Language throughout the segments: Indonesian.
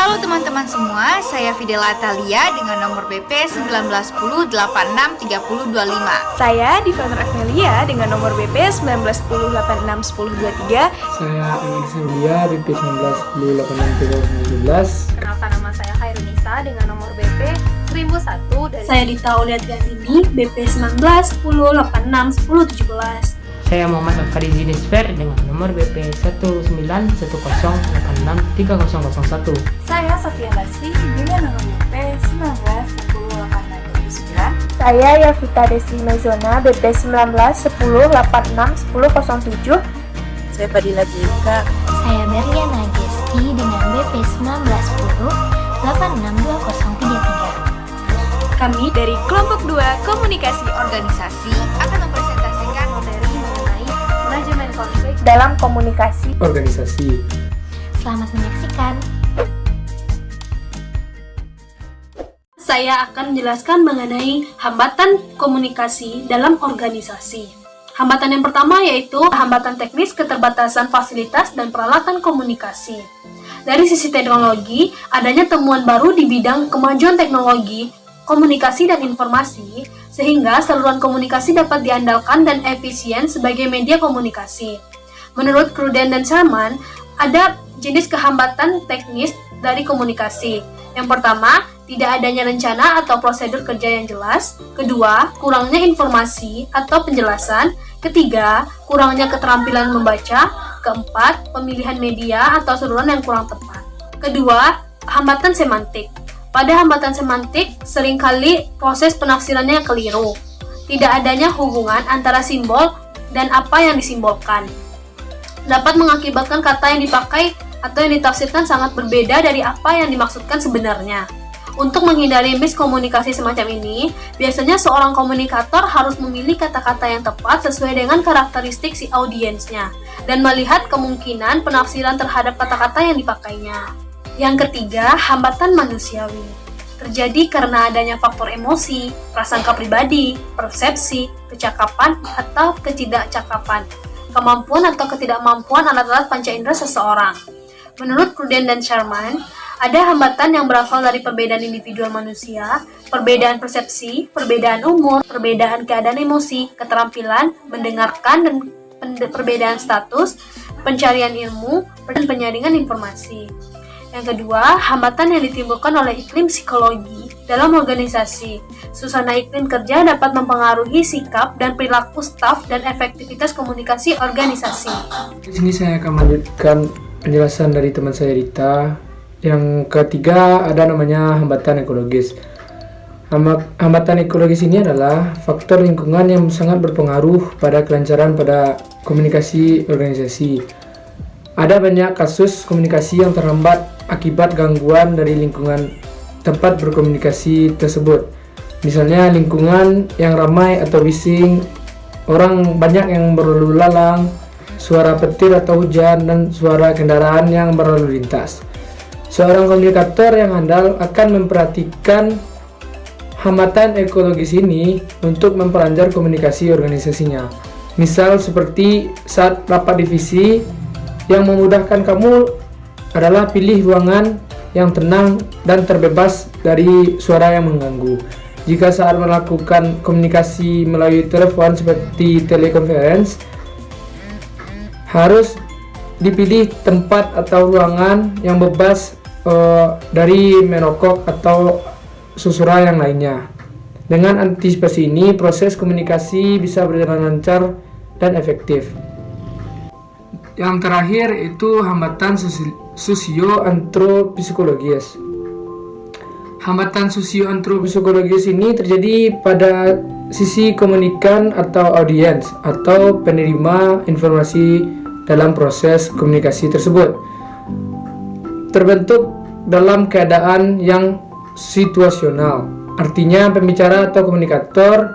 Halo teman-teman semua, saya Fidela Atalia dengan nomor BP 1910863025. Saya Divanur Agnelia dengan nomor BP 1910861023. Saya Anissa Yulia BP 1910863017. Kenalkan, nama saya Khairunisa dengan nomor BP 1001 dari Saya Dita Uliat Gandini BP 1910861017. Saya Muhammad Al-Farizi Desfer dengan nomor BP 1910863001. Saya Sofia Lasri dengan nomor BP 19108629. Saya Yavita Desi Mezona BP 1910861007. Saya Fadila Jika. Saya Berliana Geski dengan BP 1910862033. Kami dari kelompok 2 Komunikasi Organisasi akan mempresentasikan materi mengenai manajemen konflik dalam komunikasi Organisasi. Selamat menyaksikan. Saya akan menjelaskan mengenai hambatan komunikasi dalam organisasi. Hambatan yang pertama yaitu hambatan teknis, keterbatasan fasilitas dan peralatan komunikasi. Dari sisi teknologi, adanya temuan baru di bidang kemajuan teknologi, komunikasi dan informasi, sehingga saluran komunikasi dapat diandalkan dan efisien sebagai media komunikasi. Menurut Cruden dan Sherman, ada jenis kehambatan teknis dari komunikasi. Yang pertama, tidak adanya rencana atau prosedur kerja yang jelas. Kedua, kurangnya informasi atau penjelasan. Ketiga, kurangnya keterampilan membaca. Keempat, pemilihan media atau saluran yang kurang tepat. Kedua, hambatan semantik. Pada hambatan semantik, seringkali proses penafsirannya yang keliru. Tidak adanya hubungan antara simbol dan apa yang disimbolkan. Dapat mengakibatkan kata yang dipakai atau yang ditafsirkan sangat berbeda dari apa yang dimaksudkan sebenarnya. Untuk menghindari miskomunikasi semacam ini, biasanya seorang komunikator harus memilih kata-kata yang tepat sesuai dengan karakteristik si audiensnya dan melihat kemungkinan penafsiran terhadap kata-kata yang dipakainya. Yang ketiga, hambatan manusiawi. Terjadi karena adanya faktor emosi, prasangka pribadi, persepsi, kecakapan atau ketidakcakapan, kemampuan atau ketidakmampuan alat-alat panca indera seseorang. Menurut Cruden dan Sherman, ada hambatan yang berasal dari perbedaan individual manusia, perbedaan persepsi, perbedaan umur, perbedaan keadaan emosi, keterampilan, mendengarkan, dan perbedaan status, pencarian ilmu, dan penyaringan informasi. Yang kedua, hambatan yang ditimbulkan oleh iklim psikologi dalam organisasi. Suasana iklim kerja dapat mempengaruhi sikap dan perilaku staf dan efektivitas komunikasi organisasi. Di sini saya akan melanjutkan penjelasan dari teman saya Rita. Yang ketiga ada namanya hambatan ekologis. Hambatan ekologis ini adalah faktor lingkungan yang sangat berpengaruh pada kelancaran pada komunikasi organisasi. Ada banyak kasus komunikasi yang terhambat akibat gangguan dari lingkungan tempat berkomunikasi tersebut. Misalnya lingkungan yang ramai atau bising, orang banyak yang berlalu lalang, suara petir atau hujan, dan suara kendaraan yang berlalu lintas. Seorang komunikator yang handal akan memperhatikan hambatan ekologis ini untuk memperlancar komunikasi organisasinya. Misal seperti saat rapat divisi, yang memudahkan kamu adalah pilih ruangan yang tenang dan terbebas dari suara yang mengganggu. Jika saat melakukan komunikasi melalui telepon seperti telekonferensi, harus dipilih tempat atau ruangan yang bebas dari menokok atau susuran yang lainnya. Dengan antisipasi ini, proses komunikasi bisa berjalan lancar dan efektif. Yang terakhir itu hambatan sosio-antropsikologis. Hambatan sosio-antropsikologis ini terjadi pada sisi komunikan atau audiens atau penerima informasi dalam proses komunikasi tersebut. Terbentuk dalam keadaan yang situasional. Artinya pembicara atau komunikator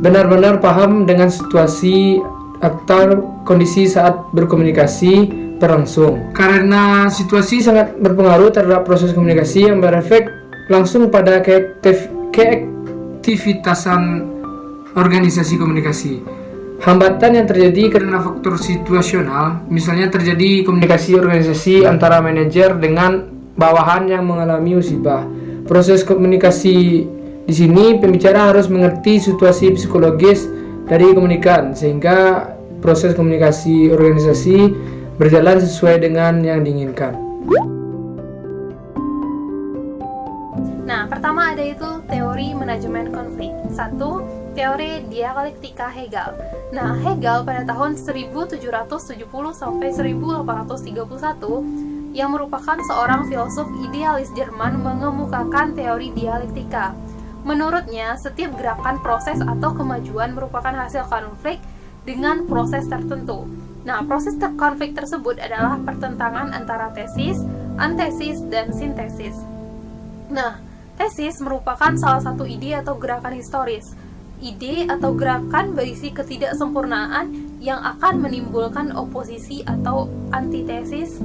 benar-benar paham dengan situasi atau kondisi saat berkomunikasi berlangsung. Karena situasi sangat berpengaruh terhadap proses komunikasi yang berefek langsung pada keaktivitasan organisasi komunikasi. Hambatan yang terjadi karena faktor situasional, misalnya terjadi komunikasi organisasi antara manajer dengan bawahan yang mengalami musibah. Proses komunikasi di sini pembicara harus mengerti situasi psikologis dari komunikan sehingga proses komunikasi organisasi berjalan sesuai dengan yang diinginkan. Nah, pertama ada itu teori manajemen konflik. 1. Teori dialektika Hegel. Nah, Hegel pada tahun 1770 sampai 1831 yang merupakan seorang filsuf idealis Jerman mengemukakan teori dialektika. Menurutnya, setiap gerakan, proses, atau kemajuan merupakan hasil konflik dengan proses tertentu. Nah, proses konflik tersebut adalah pertentangan antara tesis, antesis, dan sintesis. Nah, tesis merupakan salah satu ide atau gerakan historis. Ide atau gerakan berisi ketidaksempurnaan yang akan menimbulkan oposisi atau antitesis.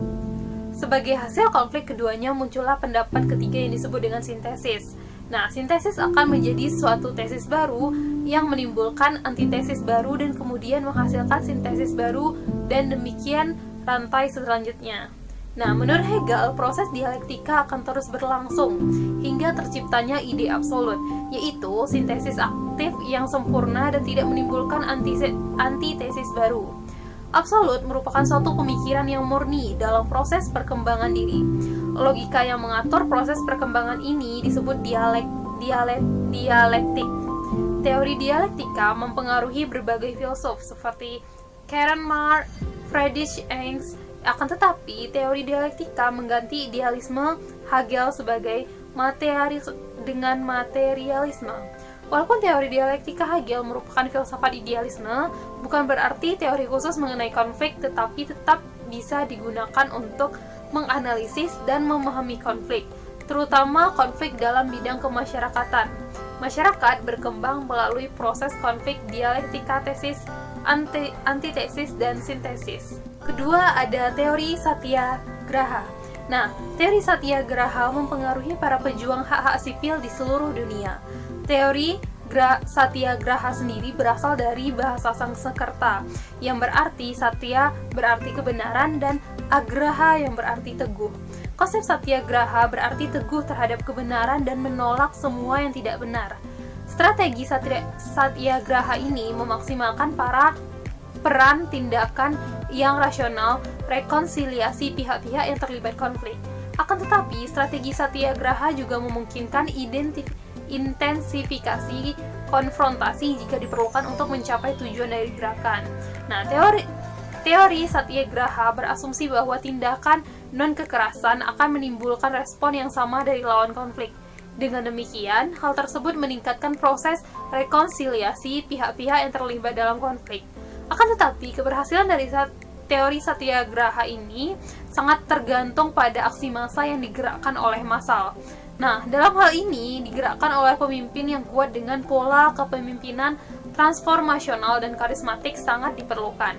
Sebagai hasil konflik keduanya muncullah pendapat ketiga yang disebut dengan sintesis. Nah, sintesis akan menjadi suatu tesis baru yang menimbulkan antitesis baru dan kemudian menghasilkan sintesis baru dan demikian rantai selanjutnya. Nah, menurut Hegel, proses dialektika akan terus berlangsung hingga terciptanya ide absolut, yaitu sintesis aktif yang sempurna dan tidak menimbulkan antitesis baru. Absolut merupakan suatu pemikiran yang murni dalam proses perkembangan diri. Logika yang mengatur proses perkembangan ini disebut dialektik. Teori dialektika mempengaruhi berbagai filsuf seperti Karl Marx, Friedrich Engels. Akan tetapi, teori dialektika mengganti idealisme Hegel sebagai materialisme. Walaupun teori dialektika Hegel merupakan filsafat idealisme, bukan berarti teori khusus mengenai konflik, tetapi tetap bisa digunakan untuk menganalisis dan memahami konflik, terutama konflik dalam bidang kemasyarakatan. Masyarakat berkembang melalui proses konflik dialektika tesis, antitesis, dan sintesis. Kedua, ada teori Satyagraha. Nah, teori Satyagraha mempengaruhi para pejuang hak-hak sipil di seluruh dunia. Teori Satyagraha sendiri berasal dari bahasa Sanskerta yang berarti satya berarti kebenaran dan agraha yang berarti teguh. Konsep Satyagraha berarti teguh terhadap kebenaran dan menolak semua yang tidak benar. Strategi Satyagraha ini memaksimalkan peran tindakan yang rasional, rekonsiliasi pihak-pihak yang terlibat konflik. Akan tetapi, strategi Satyagraha juga memungkinkan intensifikasi konfrontasi jika diperlukan untuk mencapai tujuan dari gerakan. Nah, teori Satyagraha berasumsi bahwa tindakan non-kekerasan akan menimbulkan respon yang sama dari lawan konflik. Dengan demikian, hal tersebut meningkatkan proses rekonsiliasi pihak-pihak yang terlibat dalam konflik. Akan tetapi, keberhasilan dari teori Satyagraha ini sangat tergantung pada aksi massa yang digerakkan oleh massal. Nah, dalam hal ini digerakkan oleh pemimpin yang kuat dengan pola kepemimpinan transformasional dan karismatik sangat diperlukan.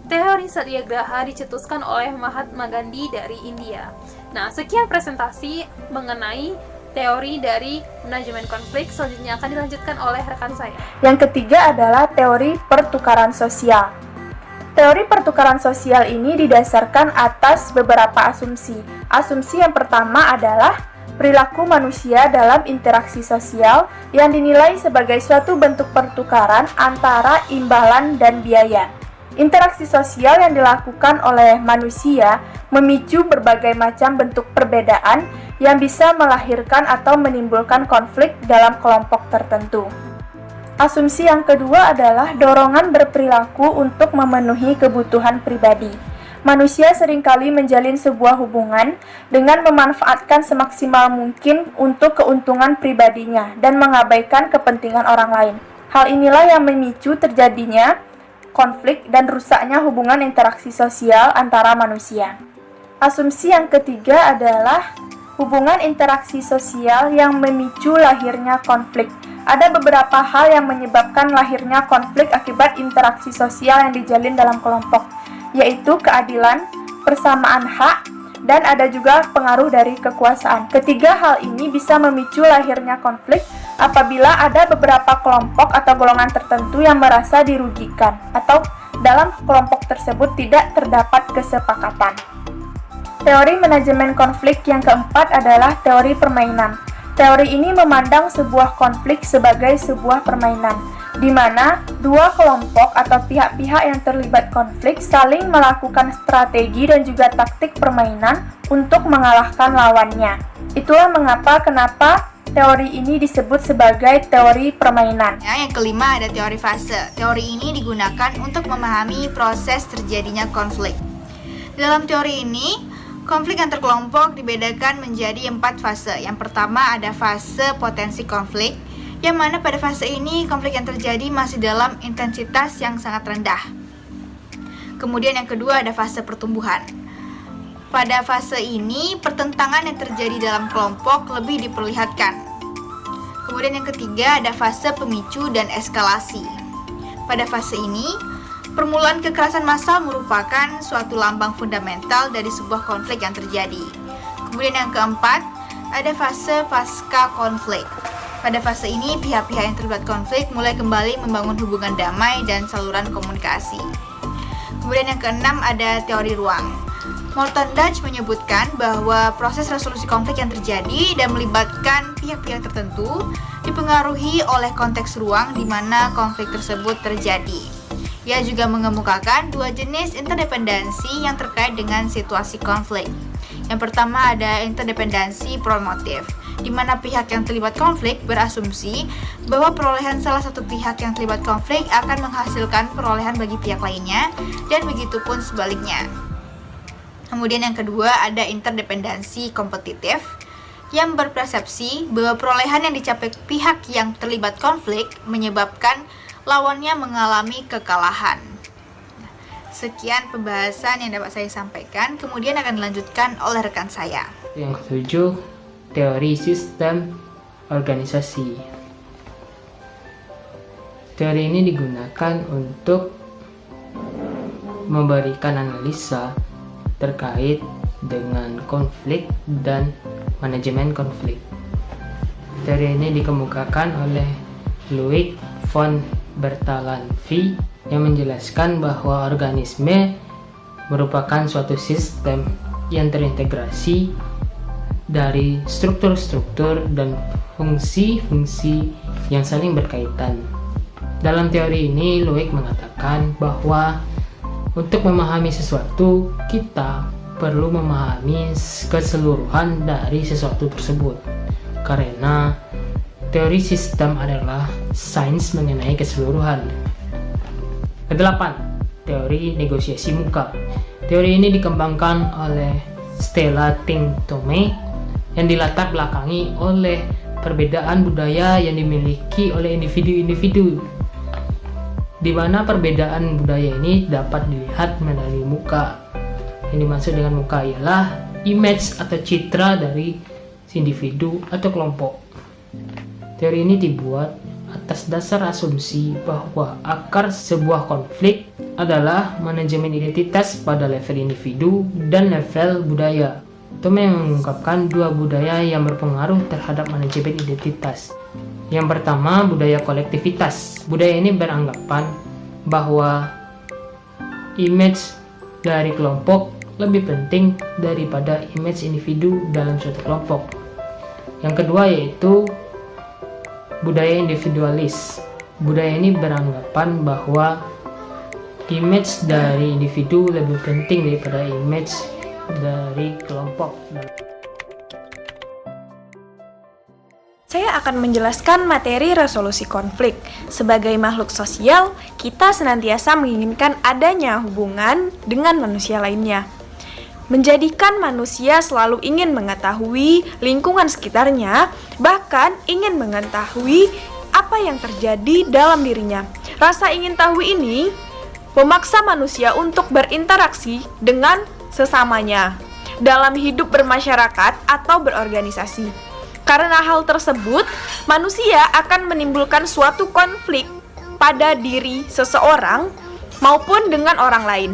Teori Satyagraha dicetuskan oleh Mahatma Gandhi dari India. Nah, sekian presentasi mengenai teori dari manajemen konflik. Selanjutnya akan dilanjutkan oleh rekan saya. Yang ketiga adalah teori pertukaran sosial. Teori pertukaran sosial ini didasarkan atas beberapa asumsi. Asumsi yang pertama adalah perilaku manusia dalam interaksi sosial yang dinilai sebagai suatu bentuk pertukaran antara imbalan dan biaya. Interaksi sosial yang dilakukan oleh manusia memicu berbagai macam bentuk perbedaan yang bisa melahirkan atau menimbulkan konflik dalam kelompok tertentu. Asumsi yang kedua adalah dorongan berperilaku untuk memenuhi kebutuhan pribadi. Manusia seringkali menjalin sebuah hubungan dengan memanfaatkan semaksimal mungkin untuk keuntungan pribadinya dan mengabaikan kepentingan orang lain. Hal inilah yang memicu terjadinya konflik dan rusaknya hubungan interaksi sosial antara manusia. Asumsi yang ketiga adalah hubungan interaksi sosial yang memicu lahirnya konflik. Ada beberapa hal yang menyebabkan lahirnya konflik akibat interaksi sosial yang dijalin dalam kelompok, yaitu keadilan, persamaan hak, dan ada juga pengaruh dari kekuasaan. Ketiga hal ini bisa memicu lahirnya konflik apabila ada beberapa kelompok atau golongan tertentu yang merasa dirugikan atau dalam kelompok tersebut tidak terdapat kesepakatan. Teori manajemen konflik yang keempat adalah teori permainan. Teori ini memandang sebuah konflik sebagai sebuah permainan, di mana dua kelompok atau pihak-pihak yang terlibat konflik saling melakukan strategi dan juga taktik permainan untuk mengalahkan lawannya. Itulah kenapa teori ini disebut sebagai teori permainan. Yang kelima ada teori fase. Teori ini digunakan untuk memahami proses terjadinya konflik. Dalam teori ini, konflik antar kelompok dibedakan menjadi 4 fase. Yang pertama ada fase potensi konflik, yang mana pada fase ini konflik yang terjadi masih dalam intensitas yang sangat rendah. Kemudian yang kedua ada fase pertumbuhan. Pada fase ini, pertentangan yang terjadi dalam kelompok lebih diperlihatkan. Kemudian yang ketiga ada fase pemicu dan eskalasi. Pada fase ini, permulaan kekerasan massal merupakan suatu lambang fundamental dari sebuah konflik yang terjadi. Kemudian yang keempat, ada fase pasca konflik. Pada fase ini, pihak-pihak yang terlibat konflik mulai kembali membangun hubungan damai dan saluran komunikasi. Kemudian yang keenam, ada teori ruang. Morton Dutch menyebutkan bahwa proses resolusi konflik yang terjadi dan melibatkan pihak-pihak tertentu dipengaruhi oleh konteks ruang di mana konflik tersebut terjadi. Ia juga mengemukakan 2 jenis interdependensi yang terkait dengan situasi konflik. Yang pertama ada interdependensi promotif, di mana pihak yang terlibat konflik berasumsi bahwa perolehan salah satu pihak yang terlibat konflik akan menghasilkan perolehan bagi pihak lainnya, dan begitu pun sebaliknya. Kemudian yang kedua ada interdependensi kompetitif, yang berpersepsi bahwa perolehan yang dicapai pihak yang terlibat konflik menyebabkan lawannya mengalami kekalahan. Sekian pembahasan yang dapat saya sampaikan, kemudian akan dilanjutkan oleh rekan saya. Yang ketujuh, teori sistem organisasi. Teori ini digunakan untuk memberikan analisa terkait dengan konflik dan manajemen konflik. Teori ini dikemukakan oleh Ludwig von Bertalanffy yang menjelaskan bahwa organisme merupakan suatu sistem yang terintegrasi dari struktur-struktur dan fungsi-fungsi yang saling berkaitan. Dalam teori ini, Ludwig mengatakan bahwa untuk memahami sesuatu, kita perlu memahami keseluruhan dari sesuatu tersebut. Karena teori sistem adalah sains mengenai keseluruhan. Kedelapan, teori negosiasi muka. Teori ini dikembangkan oleh Stella Ting-Tome yang dilatar belakangi oleh perbedaan budaya yang dimiliki oleh individu-individu, di mana perbedaan budaya ini dapat dilihat melalui muka. Yang dimaksud dengan muka ialah image atau citra dari individu atau kelompok. Teori ini dibuat atas dasar asumsi bahwa akar sebuah konflik adalah manajemen identitas pada level individu dan level budaya. Tome mengungkapkan 2 budaya yang berpengaruh terhadap manajemen identitas. Yang pertama, budaya kolektivitas. Budaya ini beranggapan bahwa image dari kelompok lebih penting daripada image individu dalam suatu kelompok. Yang kedua yaitu budaya individualis. Budaya ini beranggapan bahwa image dari individu lebih penting daripada image dari kelompok. Saya akan menjelaskan materi resolusi konflik. Sebagai makhluk sosial, kita senantiasa menginginkan adanya hubungan dengan manusia lainnya. Menjadikan manusia selalu ingin mengetahui lingkungan sekitarnya, bahkan ingin mengetahui apa yang terjadi dalam dirinya. Rasa ingin tahu ini memaksa manusia untuk berinteraksi dengan sesamanya dalam hidup bermasyarakat atau berorganisasi. Karena hal tersebut, manusia akan menimbulkan suatu konflik pada diri seseorang maupun dengan orang lain.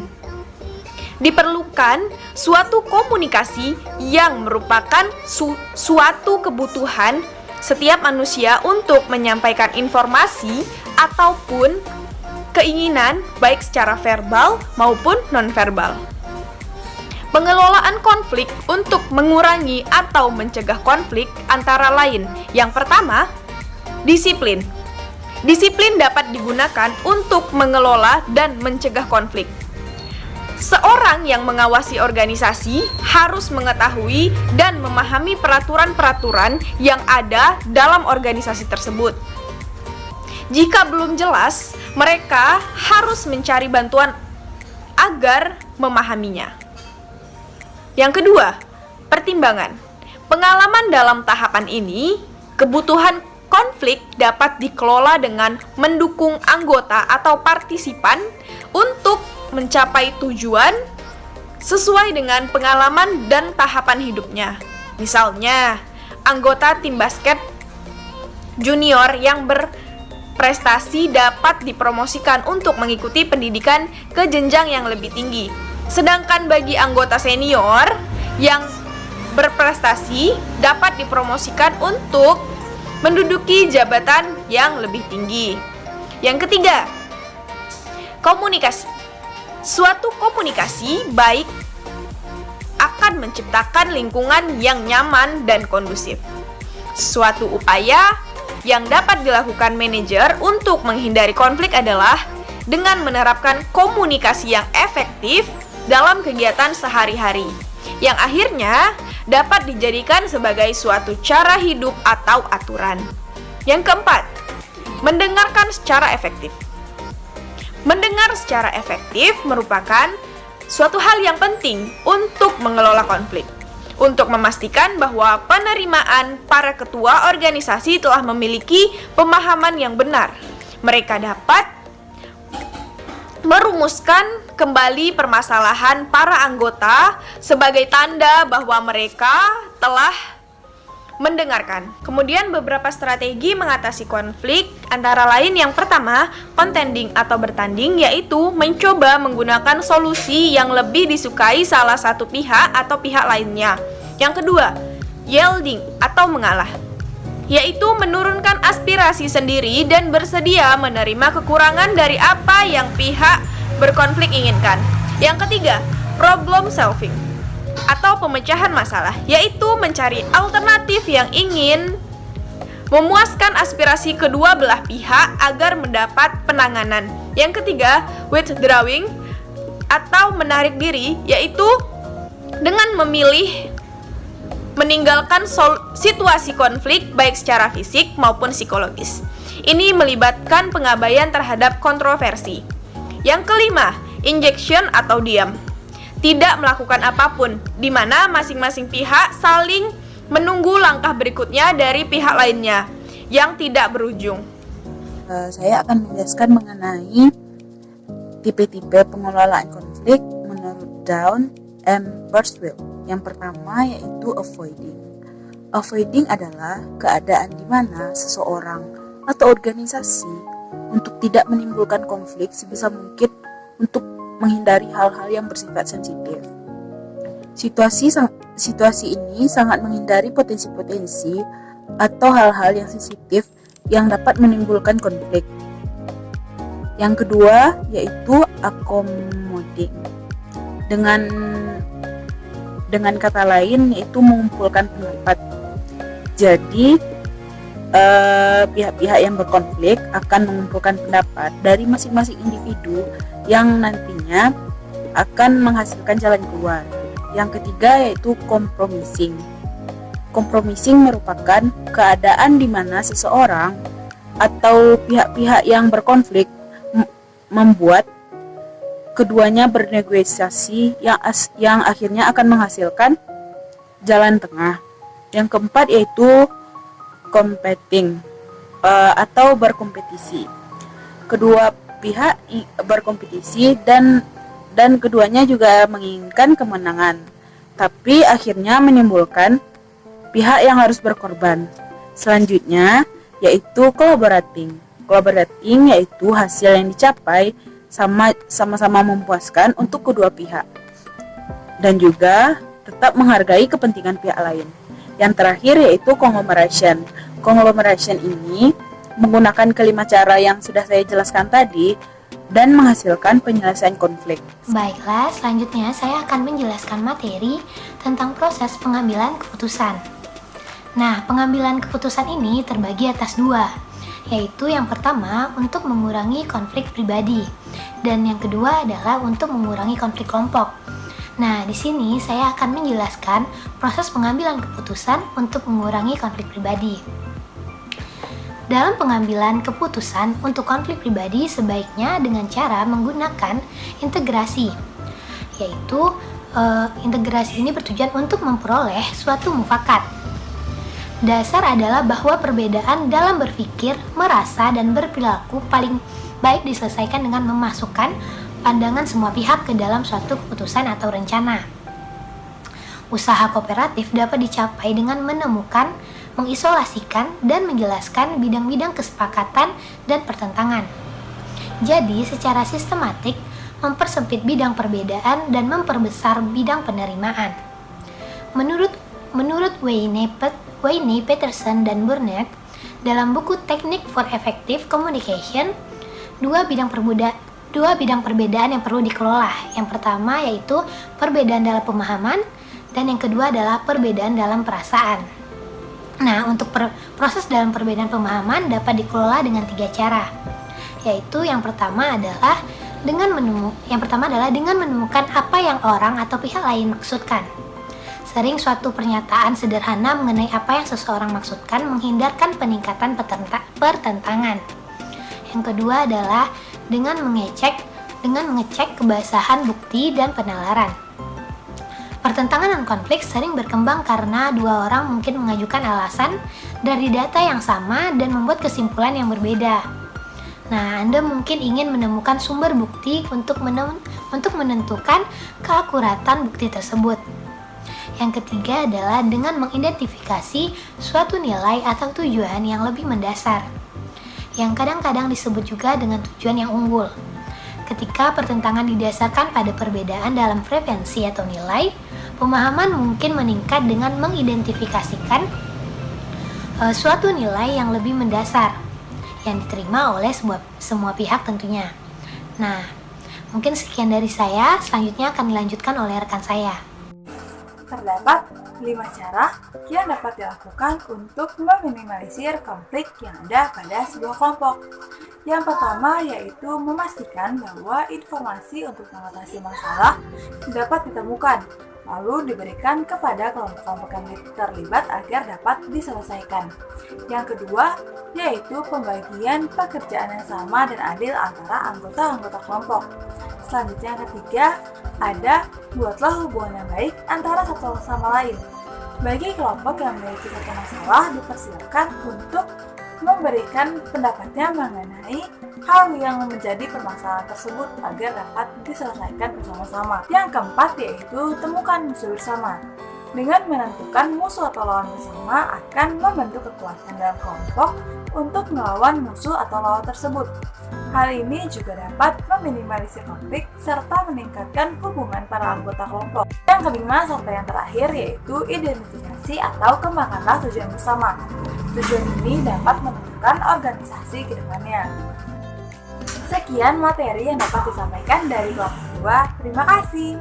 Diperlukan suatu komunikasi yang merupakan suatu kebutuhan setiap manusia untuk menyampaikan informasi ataupun keinginan baik secara verbal maupun nonverbal. Pengelolaan konflik untuk mengurangi atau mencegah konflik antara lain. Yang pertama, disiplin. Disiplin dapat digunakan untuk mengelola dan mencegah konflik. Seorang yang mengawasi organisasi harus mengetahui dan memahami peraturan-peraturan yang ada dalam organisasi tersebut. Jika belum jelas, mereka harus mencari bantuan agar memahaminya. Yang kedua, pertimbangan. Pengalaman dalam tahapan ini, kebutuhan konflik dapat dikelola dengan mendukung anggota atau partisipan untuk mencapai tujuan sesuai dengan pengalaman dan tahapan hidupnya. Misalnya, anggota tim basket junior yang berprestasi dapat dipromosikan untuk mengikuti pendidikan ke jenjang yang lebih tinggi. Sedangkan bagi anggota senior yang berprestasi dapat dipromosikan untuk menduduki jabatan yang lebih tinggi. Yang ketiga, komunikasi. Suatu komunikasi baik akan menciptakan lingkungan yang nyaman dan kondusif. Suatu upaya yang dapat dilakukan manajer untuk menghindari konflik adalah dengan menerapkan komunikasi yang efektif dalam kegiatan sehari-hari, yang akhirnya dapat dijadikan sebagai suatu cara hidup atau aturan. Yang keempat, mendengarkan secara efektif. Mendengar secara efektif merupakan suatu hal yang penting untuk mengelola konflik. Untuk memastikan bahwa penerimaan para ketua organisasi telah memiliki pemahaman yang benar, mereka dapat merumuskan kembali permasalahan para anggota sebagai tanda bahwa mereka telah mendengarkan. Kemudian beberapa strategi mengatasi konflik antara lain yang pertama, contending atau bertanding, yaitu mencoba menggunakan solusi yang lebih disukai salah satu pihak atau pihak lainnya. Yang kedua, yielding atau mengalah, yaitu menurunkan aspirasi sendiri dan bersedia menerima kekurangan dari apa yang pihak berkonflik inginkan. Yang ketiga, problem solving atau pemecahan masalah, yaitu mencari alternatif yang ingin memuaskan aspirasi kedua belah pihak agar mendapat penanganan. Yang ketiga, withdrawing atau menarik diri, yaitu dengan memilih meninggalkan situasi konflik baik secara fisik maupun psikologis. Ini melibatkan pengabaian terhadap kontroversi. Yang kelima, injection atau diam. Tidak melakukan apapun, di mana masing-masing pihak saling menunggu langkah berikutnya dari pihak lainnya yang tidak berujung. Saya akan menjelaskan mengenai tipe-tipe pengelolaan konflik menurut Dawn M. Kurzweil. Yang pertama yaitu avoiding. Avoiding adalah keadaan di mana seseorang atau organisasi untuk tidak menimbulkan konflik sebisa mungkin untuk menghindari hal-hal yang bersifat sensitif. Situasi ini sangat menghindari potensi-potensi atau hal-hal yang sensitif yang dapat menimbulkan konflik. Yang kedua yaitu accommodating. Dengan kata lain yaitu mengumpulkan pendapat. Jadi pihak-pihak yang berkonflik akan mengumpulkan pendapat dari masing-masing individu yang nantinya akan menghasilkan jalan keluar. Yang ketiga yaitu compromising. Compromising merupakan keadaan di mana seseorang atau pihak-pihak yang berkonflik membuat keduanya bernegosiasi yang akhirnya akan menghasilkan jalan tengah. Yang keempat yaitu competing atau berkompetisi. Kedua pihak berkompetisi dan keduanya juga menginginkan kemenangan, tapi akhirnya menimbulkan pihak yang harus berkorban. Selanjutnya yaitu collaborating. Collaborating yaitu hasil yang dicapai sama-sama memuaskan untuk kedua pihak dan juga tetap menghargai kepentingan pihak lain. Yang terakhir yaitu conglomeration. Conglomeration ini menggunakan kelima cara yang sudah saya jelaskan tadi dan menghasilkan penyelesaian konflik. Baiklah, selanjutnya saya akan menjelaskan materi tentang proses pengambilan keputusan. Nah, pengambilan keputusan ini terbagi atas dua, yaitu yang pertama untuk mengurangi konflik pribadi, dan yang kedua adalah untuk mengurangi konflik kelompok. Nah, di sini saya akan menjelaskan proses pengambilan keputusan untuk mengurangi konflik pribadi. Dalam pengambilan keputusan untuk konflik pribadi sebaiknya dengan cara menggunakan integrasi, yaitu integrasi ini bertujuan untuk memperoleh suatu mufakat. Dasar adalah bahwa perbedaan dalam berpikir, merasa, dan berperilaku paling baik diselesaikan dengan memasukkan pandangan semua pihak ke dalam suatu keputusan atau rencana. Usaha kooperatif dapat dicapai dengan menemukan, mengisolasikan, dan menjelaskan bidang-bidang kesepakatan dan pertentangan. Jadi, secara sistematik, mempersempit bidang perbedaan dan memperbesar bidang penerimaan. Menurut Wayne, Peterson, dan Burnett, dalam buku Technique for Effective Communication, dua bidang perbedaan yang perlu dikelola. Yang pertama yaitu perbedaan dalam pemahaman, dan yang kedua adalah perbedaan dalam perasaan. Nah, untuk proses dalam perbedaan pemahaman dapat dikelola dengan 3 cara, yaitu yang pertama adalah dengan menemukan apa yang orang atau pihak lain maksudkan. Sering suatu pernyataan sederhana mengenai apa yang seseorang maksudkan menghindarkan peningkatan pertentangan. Yang kedua adalah dengan mengecek kebasahan bukti dan penalaran. Pertentangan dan konflik sering berkembang karena dua orang mungkin mengajukan alasan dari data yang sama dan membuat kesimpulan yang berbeda. Nah, Anda mungkin ingin menemukan sumber bukti untuk menentukan keakuratan bukti tersebut. Yang ketiga adalah dengan mengidentifikasi suatu nilai atau tujuan yang lebih mendasar, yang kadang-kadang disebut juga dengan tujuan yang unggul. Ketika pertentangan didasarkan pada perbedaan dalam frekuensi atau nilai, pemahaman mungkin meningkat dengan mengidentifikasikan suatu nilai yang lebih mendasar yang diterima oleh semua pihak tentunya. Nah, mungkin sekian dari saya, selanjutnya akan dilanjutkan oleh rekan saya. Terdapat 5 cara yang dapat dilakukan untuk meminimalisir konflik yang ada pada sebuah kelompok. Yang pertama yaitu memastikan bahwa informasi untuk mengatasi masalah dapat ditemukan, lalu diberikan kepada kelompok-kelompok yang terlibat agar dapat diselesaikan. Yang kedua yaitu pembagian pekerjaan yang sama dan adil antara anggota-anggota kelompok. Selanjutnya yang ketiga, buatlah hubungan yang baik antara satu sama lain. Bagi kelompok yang memiliki satu masalah, dipersilakan untuk memberikan pendapatnya mengenai hal yang menjadi permasalahan tersebut agar dapat diselesaikan bersama-sama. Yang keempat yaitu temukan musuh bersama. Dengan menentukan musuh atau lawan bersama akan membentuk kekuatan dalam kelompok untuk melawan musuh atau lawan tersebut. Hal ini juga dapat meminimalisir konflik serta meningkatkan hubungan para anggota kelompok. Yang kelima sampai yang terakhir yaitu identifikasi atau kembangkanlah tujuan bersama. Tujuan ini dapat menentukan organisasi ke depannya. Sekian materi yang dapat disampaikan dari kelompok 2. Terima kasih.